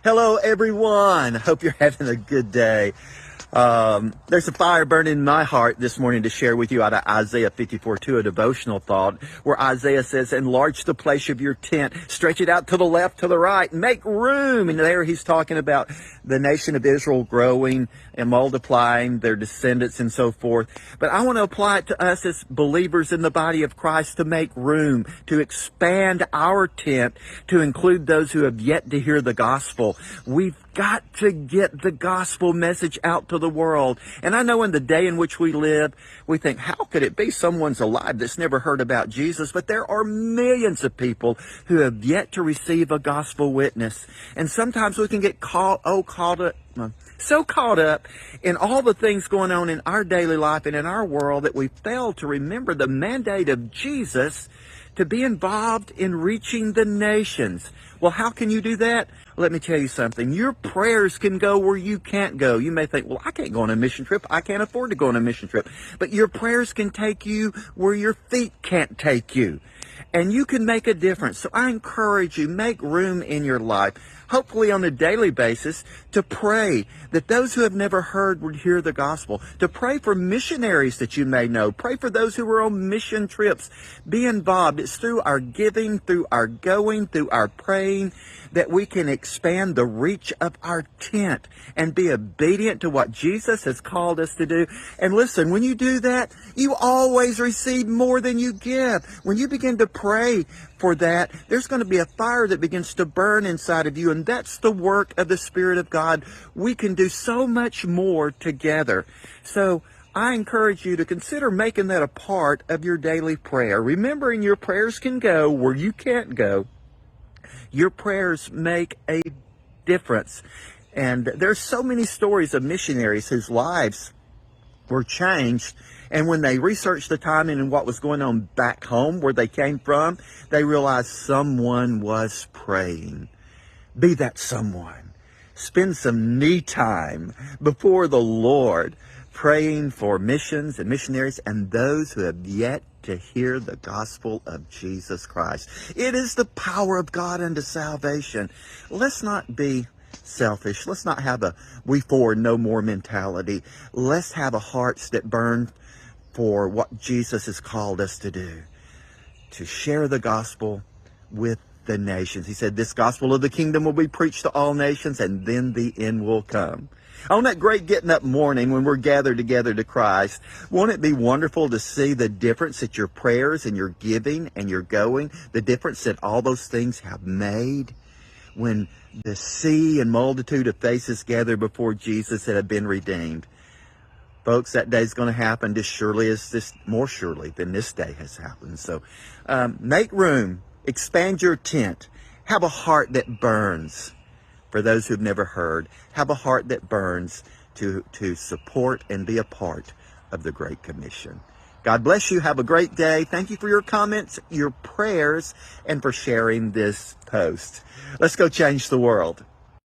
Hello, everyone. Hope you're having a good day. There's a fire burning in my heart this morning to share with you out of Isaiah 54:2, a devotional thought, where Isaiah says, enlarge the place of your tent, stretch it out to the left, to the right, make room. And there he's talking about the nation of Israel growing and multiplying, their descendants and so forth. But I want to apply it to us as believers in the body of Christ to make room, to expand our tent, to include those who have yet to hear the gospel. We've got to get the gospel message out to the world. And I know in the day in which we live, we think, how could it be someone's alive that's never heard about Jesus? But there are millions of people who have yet to receive a gospel witness. And sometimes we can get so caught up in all the things going on in our daily life and in our world that we fail to remember the mandate of Jesus to be involved in reaching the nations. Well, how can you do that? Let me tell you something. Your prayers can go where you can't go. You may think, well, I can't go on a mission trip. I can't afford to go on a mission trip. But your prayers can take you where your feet can't take you. And you can make a difference. So I encourage you, make room in your life, hopefully on a daily basis, to pray that those who have never heard would hear the gospel, to pray for missionaries that you may know, pray for those who are on mission trips. Be involved. It's through our giving, through our going, through our praying, that we can expand the reach of our tent and be obedient to what Jesus has called us to do. And listen, when you do that, you always receive more than you give. When you begin to pray for that, there's going to be a fire that begins to burn inside of you, and that's the work of the Spirit of God. We can do so much more together. So I encourage you to consider making that a part of your daily prayer. Remembering your prayers can go where you can't go. Your prayers make a difference. And there's so many stories of missionaries whose lives were changed. And when they researched the timing and what was going on back home where they came from, they realized someone was praying. Be that someone. Spend some me time before the Lord, praying for missions and missionaries and those who have yet to hear the gospel of Jesus Christ. It is the power of God unto salvation. Let's not be selfish. Let's not have a we for no more mentality. Let's have a hearts that burn for what Jesus has called us to do, to share the gospel with the nations. He said, this gospel of the kingdom will be preached to all nations, and then the end will come. On that great getting up morning when we're gathered together to Christ, won't it be wonderful to see the difference that your prayers and your giving and your going, the difference that all those things have made when the sea and multitude of faces gather before Jesus that have been redeemed? Folks, that day's going to happen more surely than this day has happened. So make room, expand your tent, have a heart that burns. For those who've never heard, have a heart that burns to support and be a part of the Great Commission. God bless you. Have a great day. Thank you for your comments, your prayers, and for sharing this post. Let's go change the world.